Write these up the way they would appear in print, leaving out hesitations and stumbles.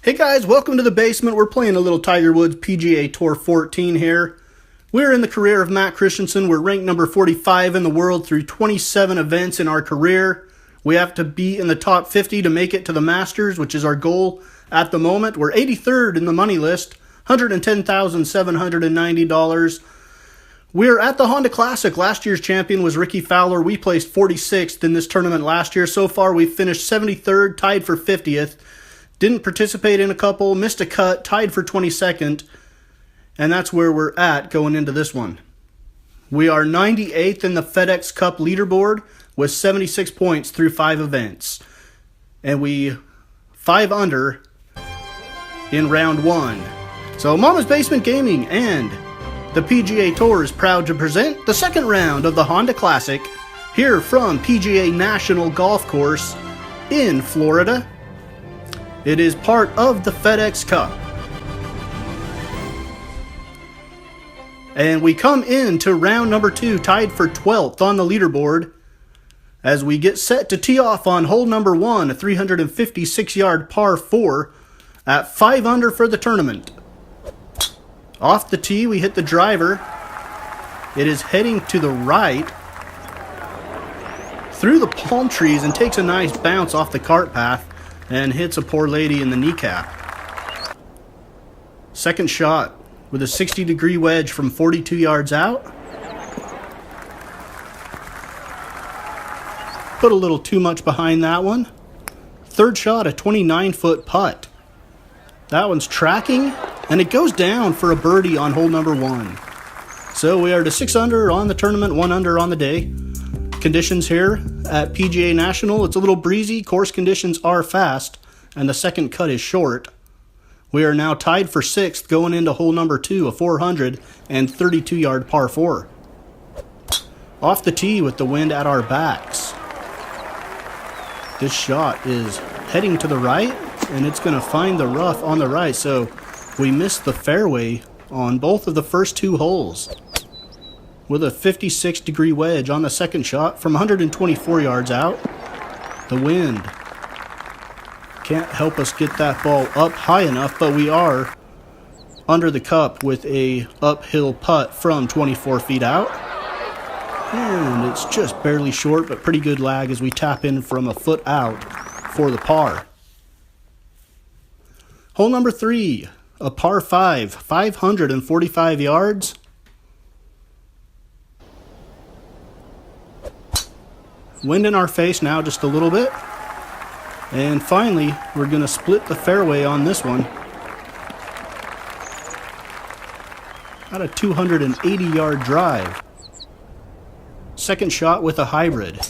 Hey guys, welcome to the basement. We're playing a little Tiger Woods PGA Tour 14 here. We're in the career of Matt Christensen. We're ranked number 45 in the world through 27 events in our career. We have to be in the top 50 to make it to the Masters, which is our goal at the moment. We're 83rd in the money list, $110,790. We're at the Honda Classic. Last year's champion was Ricky Fowler. We placed 46th in this tournament last year. So far, we've finished 73rd, tied for 50th. Didn't participate in a couple, missed a cut, tied for 22nd, and that's where we're at going into this one. We are 98th in the FedEx Cup leaderboard with 76 points through 5 events. And we 5 under in round 1. So Mama's Basement Gaming and the PGA Tour is proud to present the second round of the Honda Classic here from PGA National Golf Course in Florida. It is part of the FedEx Cup. And we come into round number 2, tied for 12th on the leaderboard, as we get set to tee off on hole number 1, a 356-yard par 4 at 5 under for the tournament. Off the tee, we hit the driver. It is heading to the right through the palm trees and takes a nice bounce off the cart path and hits a poor lady in the kneecap. Second shot with a 60-degree wedge from 42 yards out. Put a little too much behind that one. Third shot, a 29-foot putt. That one's tracking, and it goes down for a birdie on hole number 1. So we are to 6 under on the tournament, 1 under on the day. Conditions here at PGA National, it's a little breezy, course conditions are fast, and the second cut is short. We are now tied for 6th going into hole number 2, a 432-yard par 4. Off the tee with the wind at our backs. This shot is heading to the right, and it's going to find the rough on the right, so we missed the fairway on both of the first 2 holes. With a 56-degree wedge on the second shot from 124 yards out. The wind can't help us get that ball up high enough, but we are under the cup with a uphill putt from 24 feet out. And it's just barely short, but pretty good lag as we tap in from a foot out for the par. Hole number 3, a par 5, 545 yards. Wind in our face now just a little bit. And finally, we're going to split the fairway on this one. About a 280-yard drive. Second shot with a hybrid.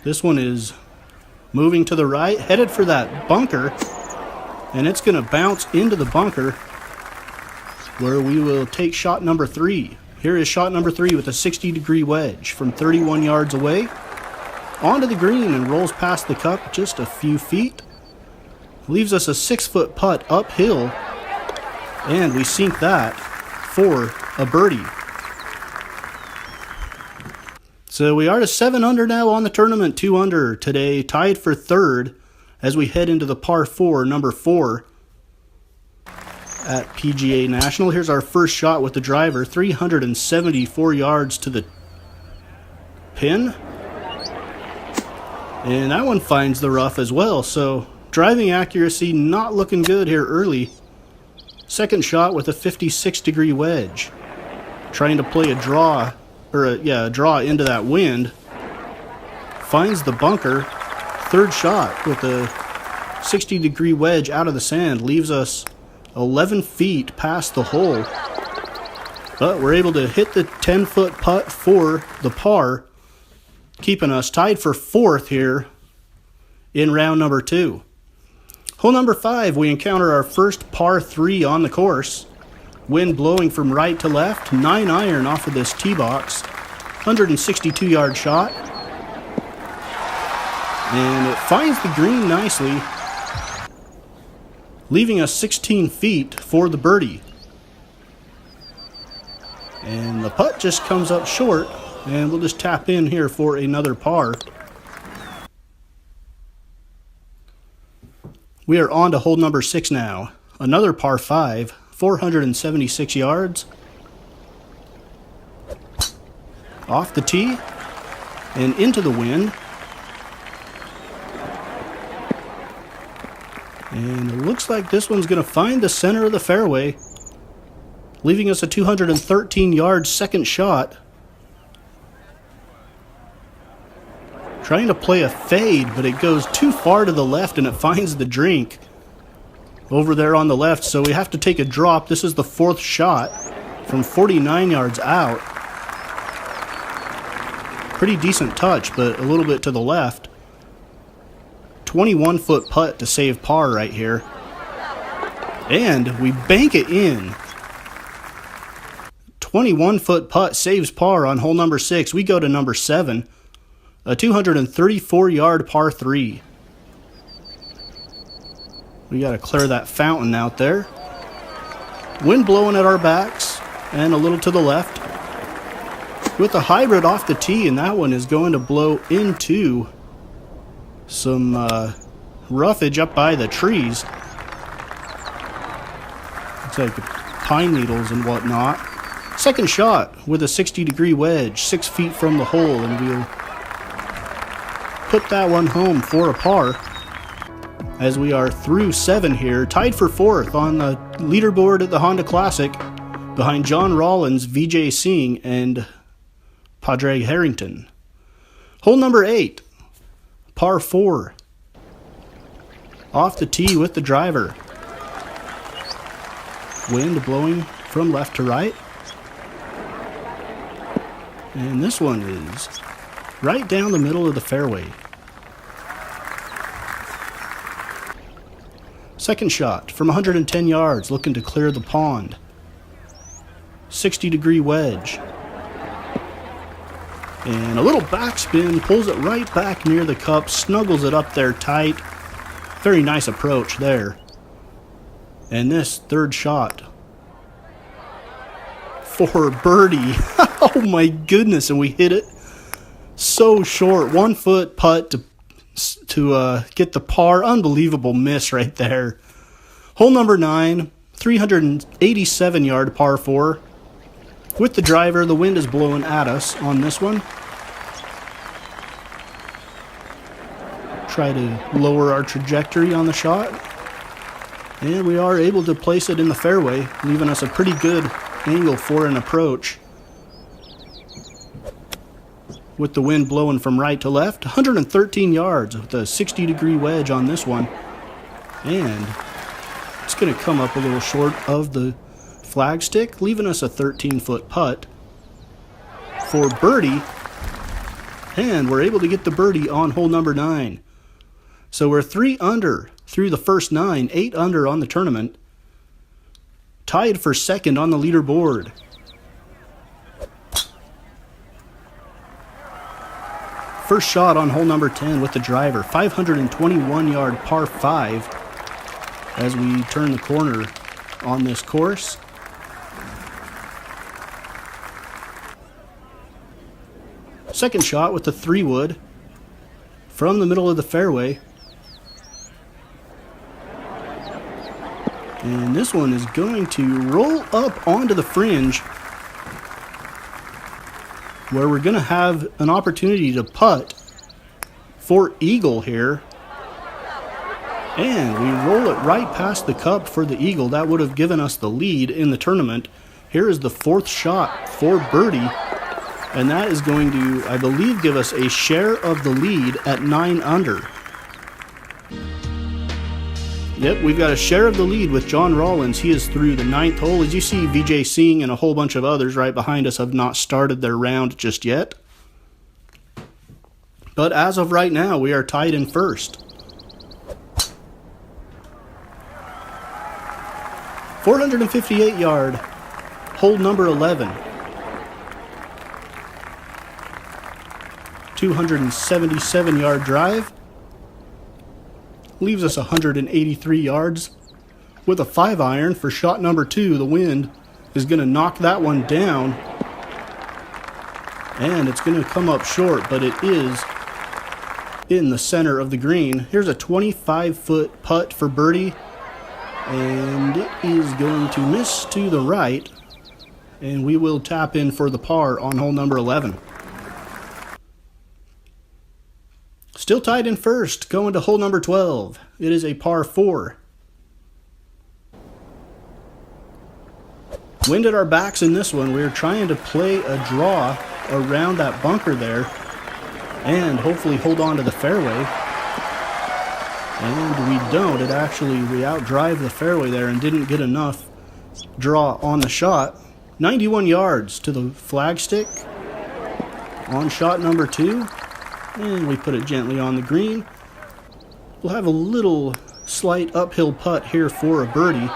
This one is moving to the right, headed for that bunker. And it's going to bounce into the bunker, where we will take shot number 3. Here is shot number 3 with a 60-degree wedge from 31 yards away. Onto the green and rolls past the cup just a few feet. Leaves us a 6-foot putt uphill. And we sink that for a birdie. So we are to 7 under now on the tournament, 2 under today, tied for 3rd as we head into the par 4, number 4. At PGA National. Here's our first shot with the driver, 374 yards to the pin. And that one finds the rough as well, so driving accuracy not looking good here early. Second shot with a 56-degree wedge. Trying to play a draw into that wind. Finds the bunker. Third shot with a 60-degree wedge out of the sand. Leaves us 11 feet past the hole, but we're able to hit the 10-foot putt for the par, keeping us tied for 4th here in round number 2. Hole number 5, we encounter our first par 3 on the course. Wind blowing from right to left, 9-iron off of this tee box, 162-yard shot, and it finds the green nicely, leaving us 16 feet for the birdie. And the putt just comes up short, and we'll just tap in here for another par. We are on to hole number 6 now. Another par 5, 476 yards. Off the tee and into the wind. And it looks like this one's going to find the center of the fairway, leaving us a 213-yard second shot. Trying to play a fade, but it goes too far to the left and it finds the drink over there on the left, so we have to take a drop. This is the 4th shot from 49 yards out. Pretty decent touch, but a little bit to the left. 21-foot putt to save par right here. And we bank it in. 21-foot putt saves par on hole number 6. We go to number 7. A 234-yard par 3. We got to clear that fountain out there. Wind blowing at our backs and a little to the left. With a hybrid off the tee, and that one is going to blow into some roughage up by the trees. Looks like pine needles and whatnot. Second shot with a 60-degree wedge, 6 feet from the hole, and we'll put that one home for a par. As we are through 7 here, tied for 4th on the leaderboard at the Honda Classic, behind John Rollins, Vijay Singh, and Padre Harrington. Hole number 8, par 4. Off the tee with the driver. Wind blowing from left to right. And this one is right down the middle of the fairway. Second shot from 110 yards, looking to clear the pond. 60-degree wedge. And a little backspin, pulls it right back near the cup, snuggles it up there tight. Very nice approach there. And this third shot for birdie. Oh my goodness, and we hit it so short. 1 foot putt to get the par. Unbelievable miss right there. Hole number 9, 387-yard par 4. With the driver, the wind is blowing at us on this one. Try to lower our trajectory on the shot. And we are able to place it in the fairway, leaving us a pretty good angle for an approach. With the wind blowing from right to left, 113 yards with a 60-degree wedge on this one. And it's going to come up a little short of the flagstick, leaving us a 13-foot putt for birdie. And we're able to get the birdie on hole number 9. So we're 3 under through the first 9, 8 under on the tournament. Tied for second on the leaderboard. First shot on hole number 10 with the driver, 521-yard par 5 as we turn the corner on this course. Second shot with the 3-wood from the middle of the fairway. And this one is going to roll up onto the fringe, where we're going to have an opportunity to putt for eagle here. And we roll it right past the cup for the eagle. That would have given us the lead in the tournament. Here is the 4th shot for birdie. And that is going to, I believe, give us a share of the lead at 9 under. Yep, we've got a share of the lead with John Rollins. He is through the 9th hole. As you see, Vijay Singh and a whole bunch of others right behind us have not started their round just yet. But as of right now, we are tied in first. 458-yard, hole number 11. 277-yard drive. Leaves us 183 yards. With a 5-iron for shot number 2, the wind is going to knock that one down. And it's going to come up short, but it is in the center of the green. Here's a 25-foot putt for birdie, and it is going to miss to the right, and we will tap in for the par on hole number 11. Still tied in first, going to hole number 12. It is a par 4. Wind at our backs in this one. We're trying to play a draw around that bunker there and hopefully hold on to the fairway. And we don't. We outdrive the fairway there and didn't get enough draw on the shot. 91 yards to the flagstick on shot number 2. And we put it gently on the green. We'll have a little slight uphill putt here for a birdie.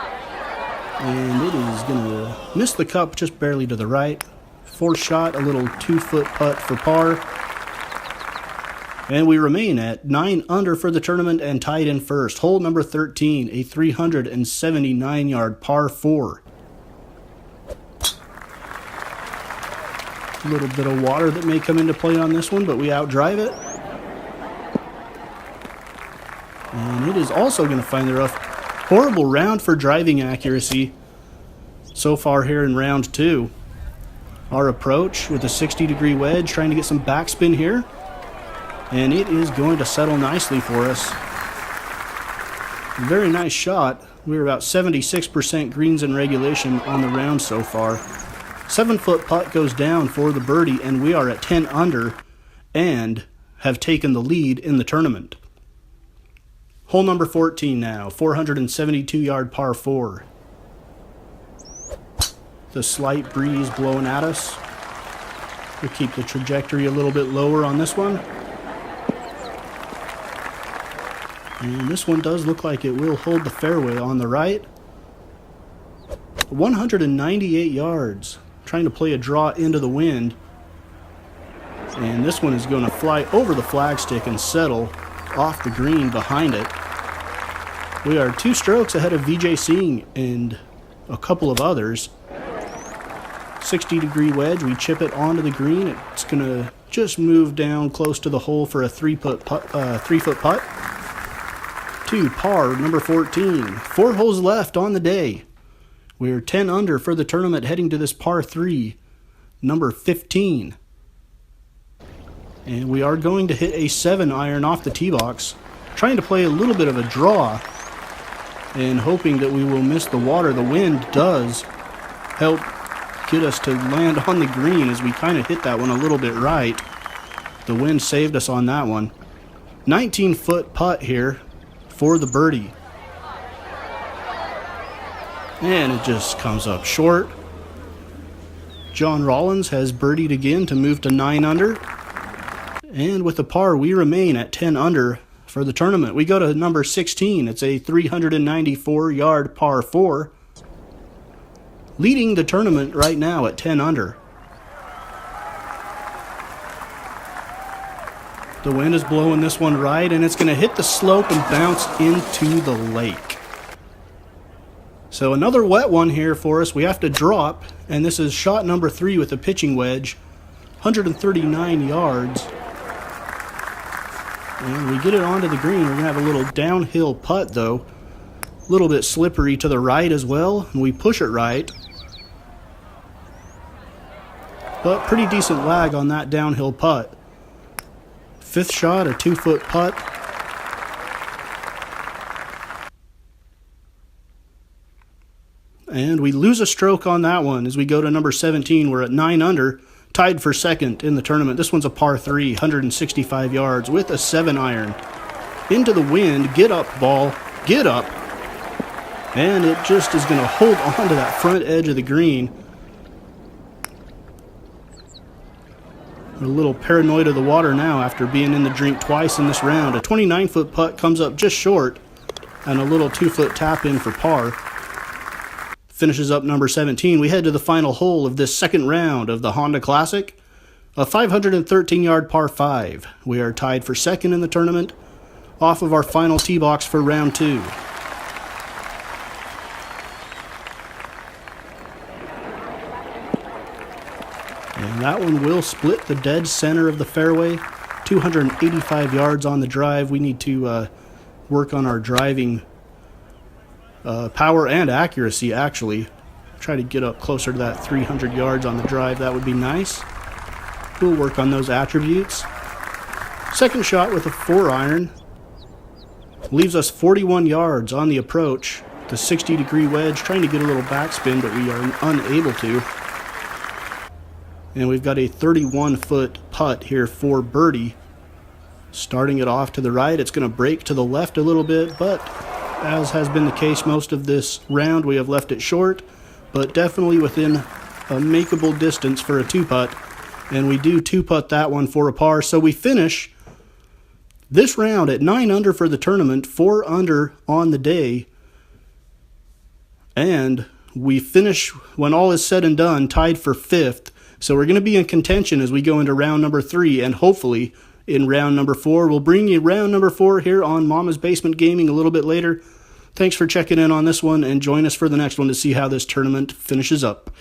And it is going to miss the cup just barely to the right. Fourth shot, a little 2-foot putt for par. And we remain at 9 under for the tournament and tied in first. Hole number 13, a 379-yard par 4. A little bit of water that may come into play on this one, but we outdrive it. And it is also going to find the rough. Horrible round for driving accuracy so far here in round 2. Our approach with a 60-degree wedge, trying to get some backspin here. And it is going to settle nicely for us. Very nice shot. We're about 76% greens in regulation on the round so far. 7-foot putt goes down for the birdie, and we are at 10 under and have taken the lead in the tournament. Hole number 14 now, 472-yard par 4. The slight breeze blowing at us. We'll keep the trajectory a little bit lower on this one. And this one does look like it will hold the fairway on the right. 198 yards. Trying to play a draw into the wind. And this one is going to fly over the flagstick and settle off the green behind it. We are 2 strokes ahead of VJ Singh and a couple of others. 60-degree wedge, we chip it onto the green. It's going to just move down close to the hole for a 3-foot putt. To par, number 14. 4 holes left on the day. We're 10 under for the tournament, heading to this par 3, number 15. And we are going to hit a 7-iron off the tee box, trying to play a little bit of a draw and hoping that we will miss the water. The wind does help get us to land on the green as we kind of hit that one a little bit right. The wind saved us on that one. 19-foot putt here for the birdie. And it just comes up short. John Rollins has birdied again to move to 9 under. And with the par, we remain at 10 under for the tournament. We go to number 16. It's a 394-yard par 4. Leading the tournament right now at 10 under. The wind is blowing this one right, and it's going to hit the slope and bounce into the lake. So another wet one here for us. We have to drop, and this is shot number 3 with a pitching wedge. 139 yards. And we get it onto the green. We're going to have a little downhill putt, though. A little bit slippery to the right as well, and we push it right. But pretty decent lag on that downhill putt. 5th shot, a 2-foot putt. And we lose a stroke on that one as we go to number 17. We're at 9 under, tied for second in the tournament. This one's a par 3, 165 yards with a 7-iron. Into the wind, get up ball, get up. And it just is going to hold on to that front edge of the green. A little paranoid of the water now after being in the drink twice in this round. A 29-foot putt comes up just short, and a little 2-foot tap in for par. Finishes up number 17. We head to the final hole of this second round of the Honda Classic. A 513-yard par 5. We are tied for second in the tournament, off of our final tee box for round 2. And that one will split the dead center of the fairway 285 yards on the drive. We need to work on our driving power and accuracy, actually. Try to get up closer to that 300 yards on the drive. That would be nice. We'll work on those attributes. Second shot with a 4-iron. Leaves us 41 yards on the approach. The 60-degree wedge, trying to get a little backspin, but we are unable to. And we've got a 31-foot putt here for birdie. Starting it off to the right, it's going to break to the left a little bit, but as has been the case most of this round, we have left it short, but definitely within a makeable distance for a 2-putt. And we do 2-putt that one for a par, so we finish this round at 9 under for the tournament, 4 under on the day. And we finish, when all is said and done, tied for 5th. So we're going to be in contention as we go into round number 3, and hopefully in round number 4. We'll bring you round number 4 here on Mama's Basement Gaming a little bit later. Thanks for checking in on this one, and join us for the next one to see how this tournament finishes up.